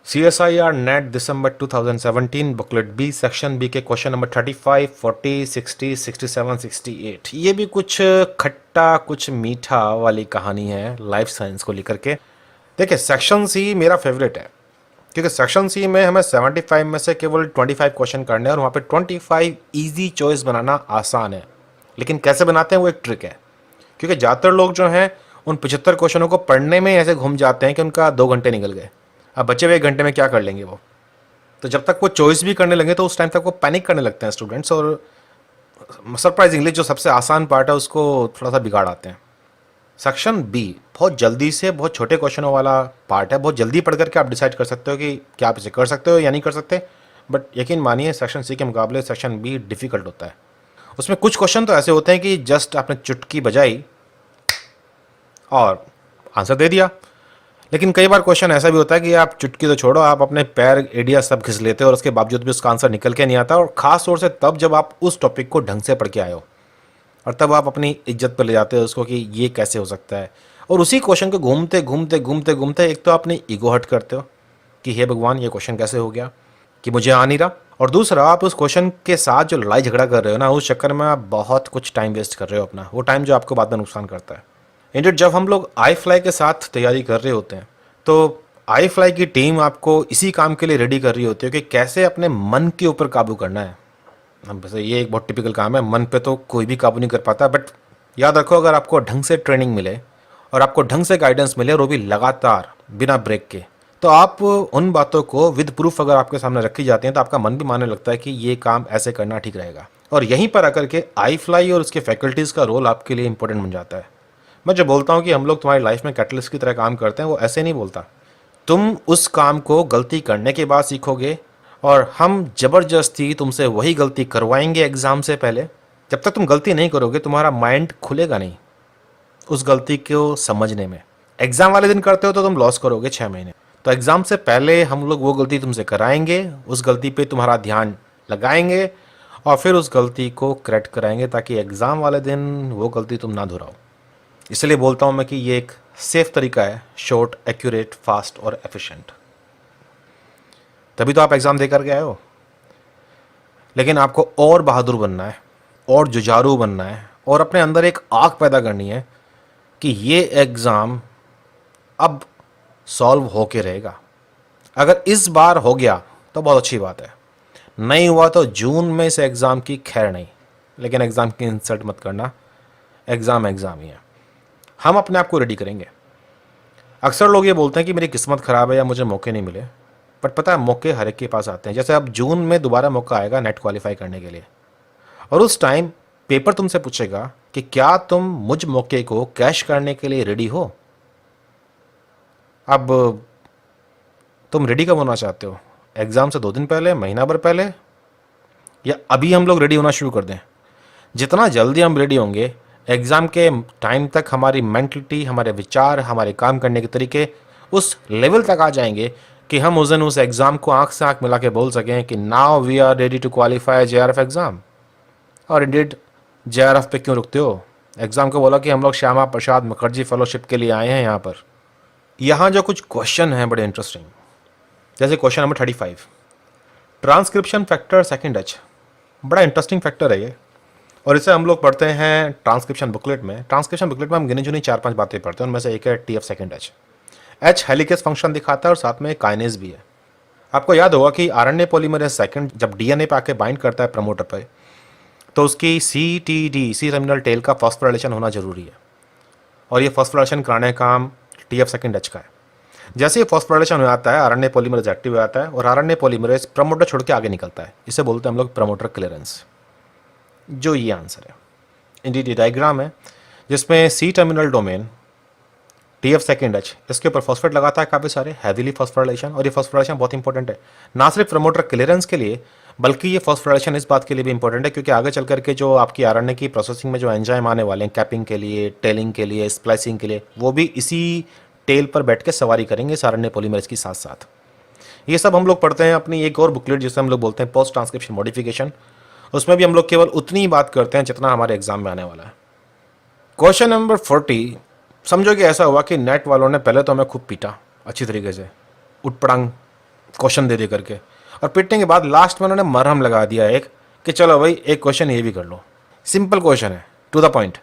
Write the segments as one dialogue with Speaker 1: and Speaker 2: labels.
Speaker 1: CSIR net दिसंबर 2017 booklet B section B के question number 35, 40, 60, 67, 68। ये भी कुछ खट्टा कुछ मीठा वाली कहानी है लाइफ साइंस को लेकर के। देखिए, सेक्शन सी मेरा फेवरेट है क्योंकि सेक्शन सी में हमें 75 में से केवल 25 क्वेश्चन करने हैं और वहाँ पे 25 इजी चॉइस बनाना आसान है। लेकिन कैसे बनाते हैं वो एक ट्रिक है, क्योंकि ज़्यादातर लोग जो हैं उन 75 क्वेश्चनों को पढ़ने में ऐसे घूम जाते हैं कि उनका 2 घंटे निकल गए। अब बचे हुए 1 घंटे में क्या कर लेंगे वो। तो जब तक वो चॉइस भी करने लगे तो उस टाइम तक वो पैनिक करने लगते हैं स्टूडेंट्स, और सरप्राइजिंगली जो सबसे आसान पार्ट है उसको थोड़ा सा बिगाड़ आते हैं। सेक्शन बी बहुत जल्दी से बहुत छोटे क्वेश्चनों वाला पार्ट है। बहुत जल्दी पढ़ करके आप डिसाइड कर सकते हो कि क्या आप इसे कर सकते हो या नहीं कर सकते। बट यकीन मानिए सेक्शन सी के मुकाबले सेक्शन बी डिफ़िकल्ट होता है। उसमें कुछ क्वेश्चन तो ऐसे होते हैं कि जस्ट आपने चुटकी बजाई और आंसर दे दिया। लेकिन कई बार क्वेश्चन ऐसा भी होता है कि आप चुटकी तो छोड़ो, आप अपने पैर एडिया सब घिस लेते हो और उसके बावजूद भी उसका आंसर निकल के नहीं आता। और ख़ास तौर से तब जब आप उस टॉपिक को ढंग से पढ़ के आए हो और तब आप अपनी इज्जत पर ले जाते हो उसको कि ये कैसे हो सकता है। और उसी क्वेश्चन को घूमते घूमते घूमते घूमते एक तो अपनी ईगो हर्ट करते हो कि हे भगवान ये क्वेश्चन कैसे हो गया कि मुझे आ नहीं रहा। और दूसरा, आप उस क्वेश्चन के साथ जो लड़ाई झगड़ा कर रहे हो ना, उस चक्कर में आप बहुत कुछ टाइम वेस्ट कर रहे हो अपना, वो टाइम जो आपको बाद में नुकसान करता है। इंडियट जब हम लोग आई फ्लाई के साथ तैयारी कर रहे होते हैं तो आई फ्लाई की टीम आपको इसी काम के लिए रेडी कर रही होती है कि कैसे अपने मन के ऊपर काबू करना है। अब वैसे ये एक बहुत टिपिकल काम है, मन पे तो कोई भी काबू नहीं कर पाता। बट याद रखो, अगर आपको ढंग से ट्रेनिंग मिले और आपको ढंग से गाइडेंस मिले और वो भी लगातार बिना ब्रेक के, तो आप उन बातों को विद प्रूफ अगर आपके सामने रखी जाती हैं तो आपका मन भी मानने लगता है कि ये काम ऐसे करना ठीक रहेगा। और यहीं पर आकर के आई फ्लाई और उसके फैकल्टीज़ का रोल आपके लिए इंपॉर्टेंट बन जाता है। मैं जो बोलता हूँ कि हम लोग तुम्हारी लाइफ में कैटलिस्ट की तरह काम करते हैं, वो ऐसे नहीं बोलता। तुम उस काम को गलती करने के बाद सीखोगे और हम ज़बरदस्ती तुमसे वही गलती करवाएंगे एग्ज़ाम से पहले। जब तक तुम गलती नहीं करोगे तुम्हारा माइंड खुलेगा नहीं उस गलती को समझने में। एग्ज़ाम वाले दिन करते हो तो तुम लॉस करोगे 6 महीने। तो एग्ज़ाम से पहले हम लोग वो गलती तुमसे कराएंगे, उस गलती पे तुम्हारा ध्यान लगाएंगे और फिर उस गलती को करेक्ट कराएंगे ताकि एग्ज़ाम वाले दिन वो गलती तुम ना दोहराओ। इसलिए बोलता हूँ मैं कि ये एक सेफ तरीका है, शॉर्ट, एक्यूरेट, फास्ट और एफिशिएंट। तभी तो आप एग्ज़ाम देकर के आए हो। लेकिन आपको और बहादुर बनना है और जुझारू बनना है और अपने अंदर एक आग पैदा करनी है कि ये एग्ज़ाम अब सॉल्व होके रहेगा। अगर इस बार हो गया तो बहुत अच्छी बात है, नहीं हुआ तो जून में इस एग्ज़ाम की खैर नहीं। लेकिन एग्ज़ाम की इंसल्ट मत करना, एग्ज़ाम एग्ज़ाम ही है। हम अपने आप को रेडी करेंगे। अक्सर लोग ये बोलते हैं कि मेरी किस्मत ख़राब है या मुझे मौके नहीं मिले। बट पता है, मौके हर एक के पास आते हैं। जैसे अब जून में दोबारा मौका आएगा नेट क्वालिफाई करने के लिए, और उस टाइम पेपर तुमसे पूछेगा कि क्या तुम मुझ मौके को कैश करने के लिए रेडी हो। अब तुम रेडी कब होना चाहते हो? एग्ज़ाम से 2 दिन पहले, महीना भर पहले, या अभी हम लोग रेडी होना शुरू कर दें? जितना जल्दी हम रेडी होंगे एग्ज़ाम के टाइम तक हमारी मेंटलिटी, हमारे विचार, हमारे काम करने के तरीके उस लेवल तक आ जाएंगे कि हम उस दिन उस एग्ज़ाम को आंख से आंख मिला के बोल सकें कि now we are ready to qualify JRF exam. और इंडियट JRF पे क्यों रुकते हो? एग्ज़ाम को बोला कि हम लोग श्यामा प्रसाद मुखर्जी फेलोशिप के लिए आए हैं यहाँ पर। यहाँ जो कुछ क्वेश्चन हैं बड़े इंटरेस्टिंग, जैसे question number 35, transcription factor second H. बड़ा इंटरेस्टिंग फैक्टर है ये, और इसे हम लोग पढ़ते हैं ट्रांसक्रिप्शन बुकलेट में। ट्रांसक्रिप्शन बुकलेट में हम गिनी चुनी 4-5 बातें पढ़ते हैं, उनमें से एक है TF second H. H helicase function दिखाता है और साथ में काइनेज भी है। आपको याद होगा कि RNA पॉलीमरेज सेकंड जब DNA पे आके बाइंड करता है प्रमोटर पे, तो उसकी CTD, सी टर्मिनल टेल का फॉस्फोराइलेशन होना जरूरी है, और ये फॉस्फोराइलेशन कराने का काम TF सेकेंड एच का है। जैसे ही फॉस्फोराइलेशन हो जाता है RNA पॉलीमरेज एक्टिव हो जाता है और RNA पॉलीमरेज प्रमोटर छोड़ के आगे निकलता है। इसे बोलते हैं हम लोग प्रमोटर क्लियरेंस। जो ये आंसर है। इंडियट डायग्राम है जिसमें C terminal domain TF second H, इसके ऊपर फॉस्फेट लगाता है काफ़ी सारे हैवीली फॉस्फोराइलेशन। और ये फॉस्फोराइलेशन बहुत इंपॉर्टेंट है, ना सिर्फ प्रमोटर क्लियरेंस के लिए बल्कि ये फॉस्फोराइलेशन इस बात के लिए भी इंपॉर्टेंट है क्योंकि आगे चल करके जो आपकी RNA की प्रोसेसिंग में जो एंजाइम आने वाले हैं, कैपिंग के लिए, टेलिंग के लिए, स्प्लाइसिंग के लिए, वो भी इसी टेल पर बैठ के सवारी करेंगे इस RNA पॉलीमरेज के साथ साथ। ये सब हम लोग पढ़ते हैं अपनी एक और बुकलेट जिसे हम लोग बोलते हैं पोस्ट ट्रांसक्रिप्शन मॉडिफिकेशन। उसमें भी हम लोग केवल उतनी ही बात करते हैं जितना हमारे एग्जाम में आने वाला है। क्वेश्चन नंबर 40, समझो कि ऐसा हुआ कि नेट वालों ने पहले तो हमें खूब पीटा अच्छी तरीके से, उठ पड़ांग क्वेश्चन दे करके, और पिटने के बाद लास्ट में उन्होंने मरहम लगा दिया एक कि चलो भाई एक क्वेश्चन ये भी कर लो। सिंपल क्वेश्चन है, टू द पॉइंट।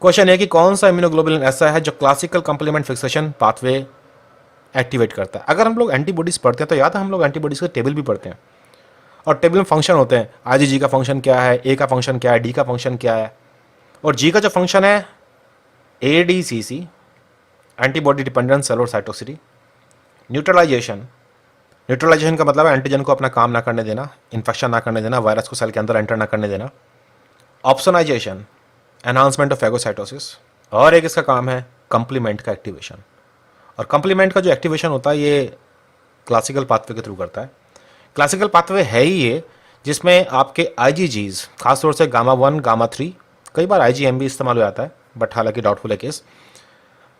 Speaker 1: क्वेश्चन है कि कौन सा इम्यूनोग्लोबुलिन ऐसा है जो classical complement fixation pathway activate करता है। अगर हम लोग एंटीबॉडीज पढ़ते हैं तो याद है हम लोग एंटीबॉडीज के टेबल भी पढ़ते हैं, और टेबल में फंक्शन होते हैं, आईजीजी का फंक्शन क्या है, ए का फंक्शन क्या है, डी का फंक्शन क्या है, और जी का जो फंक्शन है ADCC, antibody dependent cellular cytotoxicity. Neutralisation, neutralisation का मतलब है एंटीजन को अपना काम ना करने देना, इन्फेक्शन ना करने देना, वायरस को सेल के अंदर एंटर ना करने देना। ऑप्सोनाइजेशन, एनहांसमेंट ऑफ फैगोसाइटोसिस, और एक इसका काम है कंप्लीमेंट का एक्टिवेशन। और कंप्लीमेंट का जो एक्टिवेशन होता है ये क्लासिकल पाथवे के थ्रू करता है। क्लासिकल पाथवे है ही ये जिसमें आपके आईजीजीज, खासतौर से गामा 1, गामा 3, कई बार आईजीएम भी इस्तेमाल हो जाता है, बट हालांकि डाउटफुल है केस।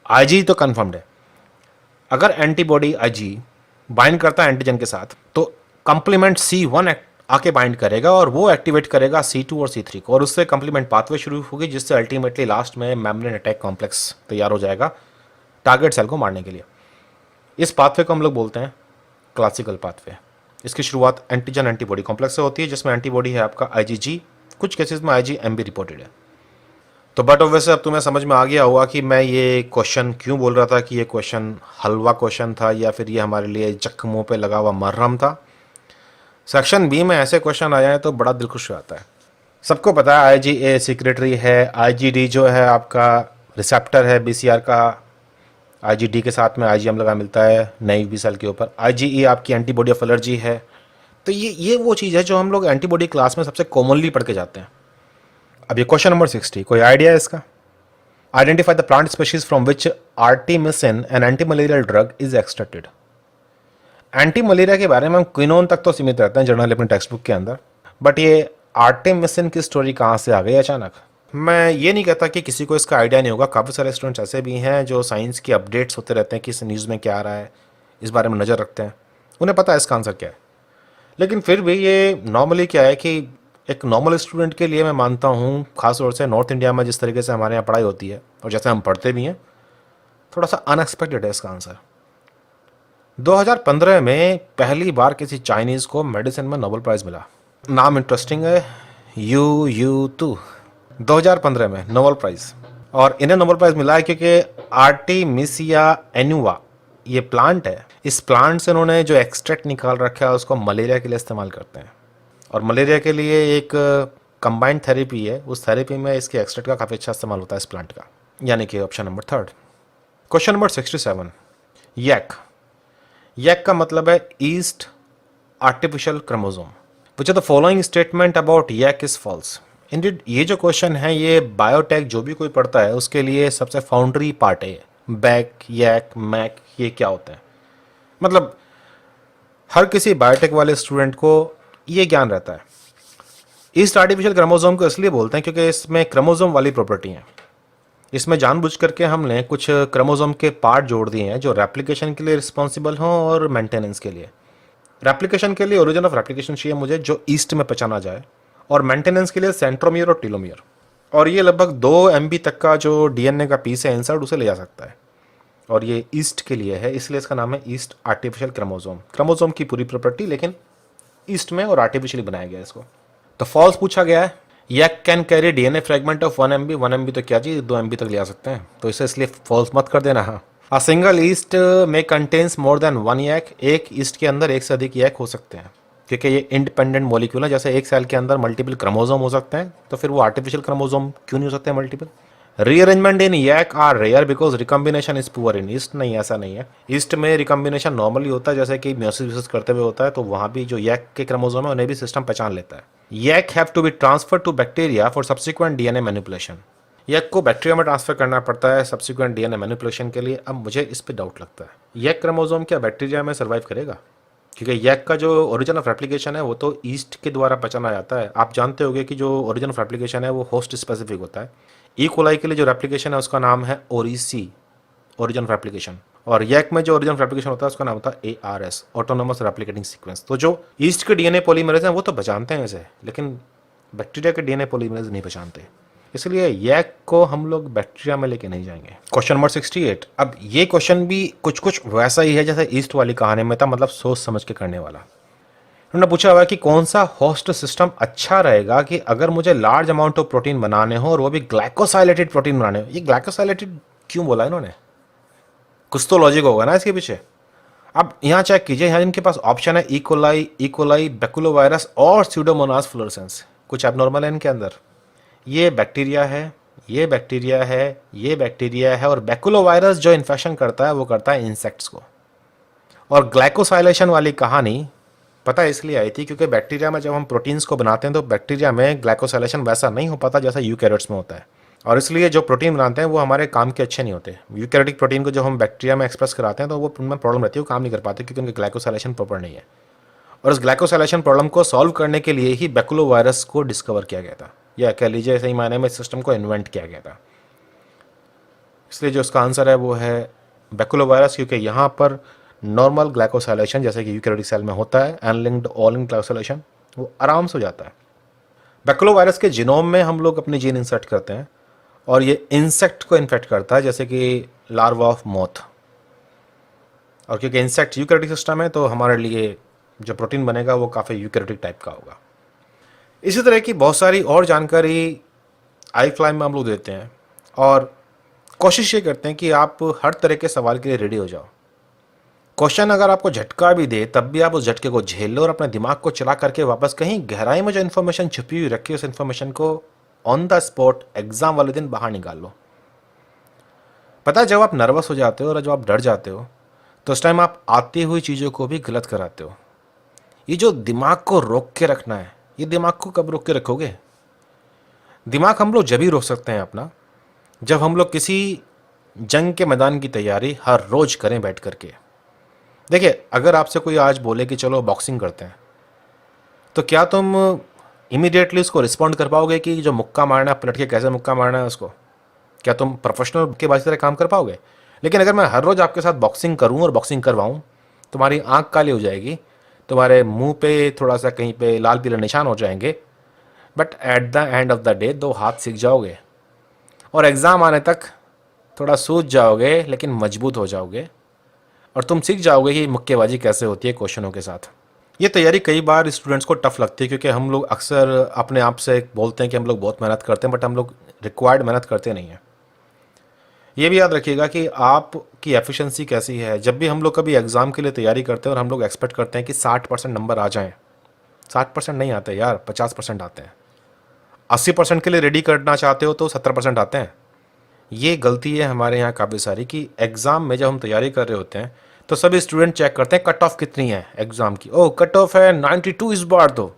Speaker 1: आईजी तो कन्फर्म्ड है, अगर एंटीबॉडी आईजी बाइंड करता है एंटीजन के साथ तो कंप्लीमेंट C1 आके बाइंड करेगा और वो एक्टिवेट करेगा C2 और C3 को, और उससे कंप्लीमेंट पाथवे शुरू होगी, जिससे अल्टीमेटली लास्ट में मेम्ब्रेन अटैक कॉम्प्लेक्स तैयार हो जाएगा टारगेट सेल को मारने के लिए। इस पाथवे को हम लोग बोलते हैं क्लासिकल पाथवे। इसकी शुरुआत एंटीजन एंटीबॉडी कॉम्प्लेक्स से होती है, जिसमें एंटीबॉडी है आपका आईजीजी, कुछ केसेस में आईजीएम भी रिपोर्टेड है। तो बट वैसे अब तुम्हें समझ में आ गया होगा कि मैं ये क्वेश्चन क्यों बोल रहा था कि ये क्वेश्चन हलवा क्वेश्चन था या फिर ये हमारे लिए जख्म मुंह पे लगा हुआ मरहम था। सेक्शन बी में ऐसे क्वेश्चन आ जाए तो बड़ा दिल खुश हो जाता है। सबको पता है आईजीए सिक्रेटरी है, आईजीडी जो है आपका रिसेप्टर है बीसीआर का, आईजीडी के साथ में आईजीएम लगा मिलता है नई बी सेल के ऊपर, आईजीई आपकी एंटीबॉडी ऑफ एलर्जी है। तो ये वो चीज़ है जो हम लोग एंटीबॉडी क्लास में सबसे कॉमनली पढ़ के जाते हैं। अब ये क्वेश्चन नंबर 60, कोई आइडिया है इसका? Identify the plant species from which artemisinin an anti malarial drug is extracted. Anti malaria के बारे में हम क्विनोन तक तो सीमित रहते हैं जनरल अपनी टेक्स्ट बुक के अंदर, बट ये आर्टिमिसिन की स्टोरी कहाँ से आ गई अचानक? मैं ये नहीं कहता कि किसी को इसका आइडिया नहीं होगा, काफ़ी सारे स्टूडेंट्स ऐसे भी हैं जो साइंस की अपडेट्स होते रहते हैं कि इस न्यूज़ में क्या आ रहा है, इस बारे में नज़र रखते हैं, उन्हें पता है इसका आंसर क्या है। लेकिन फिर भी ये नॉर्मली क्या है कि एक नॉर्मल स्टूडेंट के लिए मैं मानता हूँ, खासतौर से नॉर्थ इंडिया में जिस तरीके से हमारे यहाँ पढ़ाई होती है और जैसे हम पढ़ते भी हैं, थोड़ा सा अनएक्सपेक्टेड है इसका आंसर। 2015 में पहली बार किसी चाइनीज़ को मेडिसिन में नोबेल प्राइज़ मिला। नाम इंटरेस्टिंग है, U2। 2015 में नोबेल प्राइज़, और इन्हें नोबेल प्राइज़ मिला है क्योंकि आर्टिमिसिया एनुआ ये प्लांट है। इस प्लांट से उन्होंने जो एक्सट्रैक्ट निकाल रखा है उसको मलेरिया के लिए इस्तेमाल करते हैं, और मलेरिया के लिए एक कंबाइंड थेरेपी है, उस थेरेपी में इसके एक्सट्रैक्ट का काफ़ी अच्छा इस्तेमाल होता है इस प्लांट का, यानी कि option number 3। Question number 67, YAC. YAC का मतलब है yeast artificial chromosome. Which of the following statement about YAC is false. Indeed ये जो क्वेश्चन है ये बायोटेक जो भी कोई पढ़ता है उसके लिए सबसे फाउंड्री पार्ट है। बैक, यैक, मैक ये क्या होते हैं, मतलब हर किसी बायोटेक वाले स्टूडेंट को ये ज्ञान रहता है। ईस्ट आर्टिफिशियल क्रोमोसोम को इसलिए बोलते हैं क्योंकि इसमें क्रोमोसोम वाली प्रॉपर्टी है। इसमें जानबूझ करके हमने कुछ क्रोमोसोम के पार्ट जोड़ दिए हैं जो रेप्लिकेशन के लिए रिस्पॉन्सिबल हों और मेंटेनेंस के लिए। रेप्लिकेशन के लिए ओरिजिन ऑफ रेप्लिकेशन चाहिए मुझे जो ईस्ट में पहचाना जाए, और मेंटेनेंस के लिए सेंट्रोमियर और टीलोमियर, और ये लगभग 2 MB तक का जो डीएनए का पीस है इंसर्ट उसे ले जा सकता है, और ये ईस्ट के लिए है इसलिए इसका नाम है ईस्ट आर्टिफिशियल क्रोमोसोम। क्रोमोसोम की पूरी प्रॉपर्टी लेकिन ईस्ट में और आर्टिफिशियली बनाया गया इसको। तो फॉल्स पूछा गया है, YAC can carry DNA fragment of 1 MB। 1 MB तो क्या जी 2 MB तक ले आ सकते हैं, तो इसे इसलिए फॉल्स मत कर देना। हाँ, अ सिंगल ईस्ट में कंटेन्स मोर देन 1 यैक। एक ईस्ट के अंदर एक से अधिक यैक हो सकते हैं क्योंकि ये इंडिपेंडेंट मॉलिक्यूल है। जैसे एक सेल के अंदर मल्टीपल क्रोमोसोम हो सकते हैं तो फिर वो आर्टिफिशियल क्रोमोसोम क्यों नहीं हो सकते multiple. Rearrangement in YAC are rare because recombination is poor in yeast. नहीं, ऐसा नहीं है। ईस्ट में रिकम्बिनेशन नॉर्मली होता है, जैसे कि म्योसिस करते हुए होता है, तो वहाँ भी जो यैक के क्रोमोसोम है उन्हें भी सिस्टम पहचान लेता है। YAC have to be transfer to bacteria for subsequent DNA manipulation. YAC को बैक्टीरिया में ट्रांसफर करना पड़ता है सब्सिक्वेंट डीएनए मैनिपुलेशन के लिए। अब मुझे इस पर डाउट लगता है, यैक क्रोमोसोम क्या बैक्टीरिया में सर्वाइव करेगा? क्योंकि यैक का जो ओरिजिन ऑफ रेप्लिकेशन है वो तो ईस्ट के द्वारा पहचाना जाता है। आप जानते होंगे कि जो ओरिजिन ऑफ रेप्लिकेशन है वो होस्ट स्पेसिफिक होता है। ई कोलाई के लिए जो रेप्लिकेशन है उसका नाम है ओरिसी, ओरिजिन ऑफ रेप्लिकेशन, और यैक में जो ओरिजिन ऑफ रेप्लिकेशन होता है उसका नाम होता है ARS, ऑटोनोमस रेप्लिकेटिंग सीक्वेंस। तो जो ईस्ट के डीएनए पॉलीमरेज हैं वो तो पहचानते हैं इसे, लेकिन बैक्टीरिया के डीएनए पॉलीमरेज नहीं पहचानते। इसलिए यैक को हम लोग बैक्टीरिया में लेके नहीं जाएंगे। Question number 68। अब ये क्वेश्चन भी कुछ कुछ वैसा ही है जैसे ईस्ट वाली कहानी में था, मतलब सोच समझ के करने वाला। उन्होंने पूछा हुआ कि कौन सा होस्ट सिस्टम अच्छा रहेगा कि अगर मुझे लार्ज अमाउंट ऑफ प्रोटीन बनाने हो और वो भी ग्लाइकोसाइलेटेड प्रोटीन बनाने हो। ये ग्लाइकोसाइलेटेड क्यों बोला इन्होंने? कुछ तो लॉजिक होगा ना इसके पीछे। अब यहाँ चेक कीजिए, यहाँ इनके पास ऑप्शन है इकोलाई, बैकुलोवायरस और स्यूडोमोनास फ्लोरेसेंस। कुछ एबनॉर्मल है इनके अंदर। ये बैक्टीरिया है, ये बैक्टीरिया है, ये बैक्टीरिया है, और बैकुलोवायरस जो इन्फेक्शन करता है वो करता है इंसेक्ट्स को। और ग्लाइकोसाइलेशन वाली कहानी पता है इसलिए आई थी क्योंकि बैक्टीरिया में जब हम प्रोटीन्स को बनाते हैं तो बैक्टीरिया में ग्लाइकोसाइलेशन वैसा नहीं हो पाता जैसा यूकैरियोट्स में होता है, और इसलिए जो प्रोटीन बनाते हैं वो हमारे काम के अच्छे नहीं होते। यूकैरियोटिक प्रोटीन को जब हम बैक्टीरिया में एक्सप्रेस कराते हैं तो वो उनमें प्रॉब्लम रहती है, वो काम नहीं कर पाते क्योंकि उनके ग्लाइकोसाइलेशन प्रॉपर नहीं है। और इस ग्लाइकोसाइलेशन प्रॉब्लम को सॉल्व करने के लिए ही बैकुलोवायरस को डिस्कवर किया गया था, या कह लीजिए सही मायने में इस सिस्टम को इन्वेंट किया गया था। इसलिए जो इसका आंसर है वो है बैकुलोवायरस, क्योंकि यहाँ पर नॉर्मल ग्लाइकोसाइलेशन जैसे कि यूकैरियोटिक सेल में होता है, अनलिंक्ड ऑल इन ग्लाइकोसाइलेशन, वो आराम से हो जाता है। बैकुलोवायरस के जीनोम में हम लोग अपने जीन इंसर्ट करते हैं और ये इंसेक्ट को इन्फेक्ट करता है, जैसे कि लार्वा ऑफ मोथ। और क्योंकि इंसेक्ट यूकैरियोटिक सिस्टम है तो हमारे लिए जो प्रोटीन बनेगा वो काफ़ी यूकैरियोटिक टाइप का होगा। इसी तरह की बहुत सारी और जानकारी आई फ्लाई में हम लोग देते हैं और कोशिश ये करते हैं कि आप हर तरह के सवाल के लिए रेडी हो जाओ। क्वेश्चन अगर आपको झटका भी दे तब भी आप उस झटके को झेल लो और अपने दिमाग को चला करके वापस कहीं गहराई में जो इन्फॉर्मेशन छुपी हुई रखी है उस इन्फॉर्मेशन को ऑन द स्पॉट एग्जाम वाले दिन बाहर निकाल लो। पता है जब आप नर्वस हो जाते हो और जब आप डर जाते हो तो उस टाइम आप आती हुई चीज़ों को भी गलत कराते हो। ये जो दिमाग को रोक के रखना है, ये दिमाग को कब रोक के रखोगे? दिमाग हम लोग जब ही रोक सकते हैं अपना, जब हम लोग किसी जंग के मैदान की तैयारी हर रोज करें बैठ करके। देखिए, अगर आपसे कोई आज बोले कि चलो बॉक्सिंग करते हैं, तो क्या तुम इमीडिएटली उसको रिस्पॉन्ड कर पाओगे कि जो मुक्का मारना है पलट के कैसे मुक्का मारना है उसको? क्या तुम प्रोफेशनल मुक्केबाज की तरह काम कर पाओगे? लेकिन अगर मैं हर रोज़ आपके साथ बॉक्सिंग करूं और बॉक्सिंग करवाऊं, तुम्हारी आंख काली हो जाएगी, तुम्हारे मुंह पे थोड़ा सा कहीं पे लाल पीले निशान हो जाएंगे, but at the end of the day 2 हाथ सीख जाओगे और एग्ज़ाम आने तक थोड़ा सूझ जाओगे लेकिन मजबूत हो जाओगे और तुम सीख जाओगे कि मुक्केबाजी कैसे होती है क्वेश्चनों के साथ। ये तैयारी कई बार स्टूडेंट्स को टफ लगती है क्योंकि हम लोग अक्सर अपने आप से बोलते हैं कि हम लोग बहुत मेहनत करते हैं, बट हम लोग रिक्वायर्ड मेहनत करते नहीं हैं। ये भी याद रखिएगा कि आपकी एफिशिएंसी कैसी है। जब भी हम लोग कभी एग्ज़ाम के लिए तैयारी करते हैं और हम लोग एक्सपेक्ट करते हैं कि 60% नंबर आ जाएं, 60% नहीं आते यार, 50% आते हैं। 80% के लिए रेडी करना चाहते हो तो 70% आते हैं। ये गलती है हमारे यहाँ काफ़ी सारी कि एग्ज़ाम में जब हम तैयारी कर रहे होते हैं तो सभी स्टूडेंट चेक करते हैं कट ऑफ कितनी है एग्ज़ाम की। ओह, कट ऑफ है 92 इस बार तो,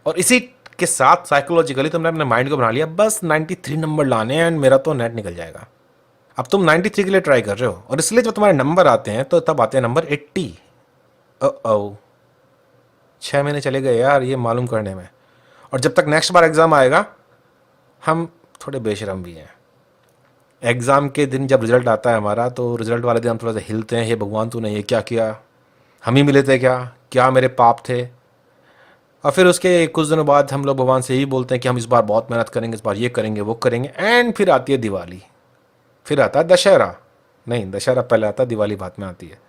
Speaker 1: और इसी के साथ साइकोलॉजिकली तुमने अपने माइंड को बना लिया बस 93 नंबर लाने हैं एंड मेरा तो नेट निकल जाएगा। अब तुम 93 के लिए ट्राई कर रहे हो और इसलिए जब तुम्हारे नंबर आते हैं तो तब आते हैं नंबर 80। ओ 6 महीने चले गए यार ये मालूम करने में, और जब तक नेक्स्ट बार एग्ज़ाम आएगा हम थोड़े बेशरम भी हैं। एग्ज़ाम के दिन जब रिज़ल्ट आता है हमारा तो रिज़ल्ट वाले दिन हम थोड़ा सा हिलते हैं, हे भगवान तूने ये क्या किया, हम ही मिले थे क्या, क्या मेरे पाप थे। और फिर उसके कुछ दिनों बाद हम लोग भगवान से यही बोलते हैं कि हम इस बार बहुत मेहनत करेंगे, इस बार ये करेंगे वो करेंगे, एंड फिर आती है दिवाली, फिर आता है दशहरा। नहीं, दशहरा पहले आता है, दिवाली बाद में आती है।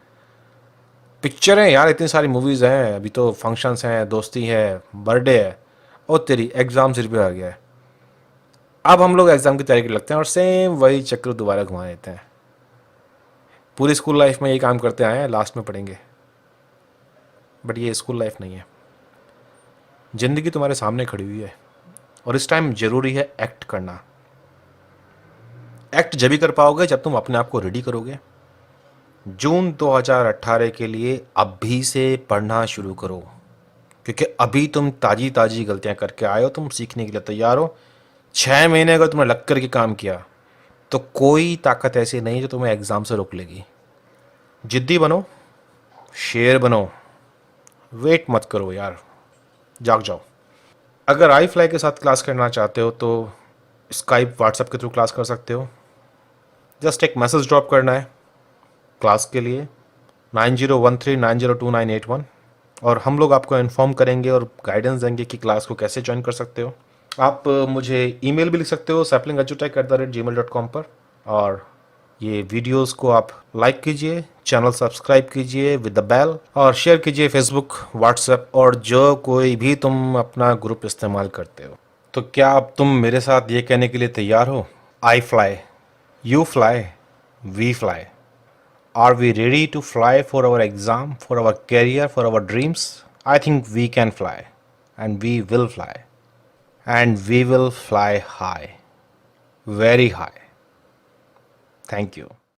Speaker 1: पिक्चरें यार इतनी सारी मूवीज़ हैं, अभी तो फंक्शंस हैं, दोस्ती है, बर्थडे है, और तेरी एग्ज़ाम सिर पे आ गया है। अब हम लोग एग्ज़ाम की तैयारी करने लगते हैं और सेम वही चक्र दोबारा घुमा देते हैं। पूरी स्कूल लाइफ में यही काम करते आए हैं, लास्ट में पढ़ेंगे, बट ये स्कूल लाइफ नहीं है। ज़िंदगी तुम्हारे सामने खड़ी हुई है और इस टाइम ज़रूरी है एक्ट करना। एक्ट जब भी कर पाओगे जब तुम अपने आप को रेडी करोगे। जून 2018 के लिए अभी से पढ़ना शुरू करो, क्योंकि अभी तुम ताज़ी ताज़ी गलतियां करके आए हो, तुम सीखने के लिए तैयार हो। 6 महीने अगर तुमने लग करके काम किया तो कोई ताकत ऐसी नहीं जो तुम्हें एग्ज़ाम से रोक लेगी। जिद्दी बनो, शेर बनो, वेट मत करो यार, जाग जाओ। अगर आई फ्लाई के साथ क्लास करना चाहते हो तो स्काइप व्हाट्सएप के थ्रू क्लास कर सकते हो। जस्ट एक मैसेज ड्रॉप करना है क्लास के लिए 9013902981 और हम लोग आपको इन्फॉर्म करेंगे और गाइडेंस देंगे कि क्लास को कैसे ज्वाइन कर सकते हो। आप मुझे ईमेल भी लिख सकते हो saplingadjutech@gmail.com पर। और ये वीडियोस को आप लाइक कीजिए, चैनल सब्सक्राइब कीजिए विद द बेल, और शेयर कीजिए फेसबुक, व्हाट्सएप और जो कोई भी तुम अपना ग्रुप इस्तेमाल करते हो। तो क्या अब तुम मेरे साथ ये कहने के लिए तैयार हो? I fly, you fly, we fly. Are we ready to fly for our exam, for our career, for our dreams? I think we can fly, and we will fly, and we will fly high, very high. Thank you.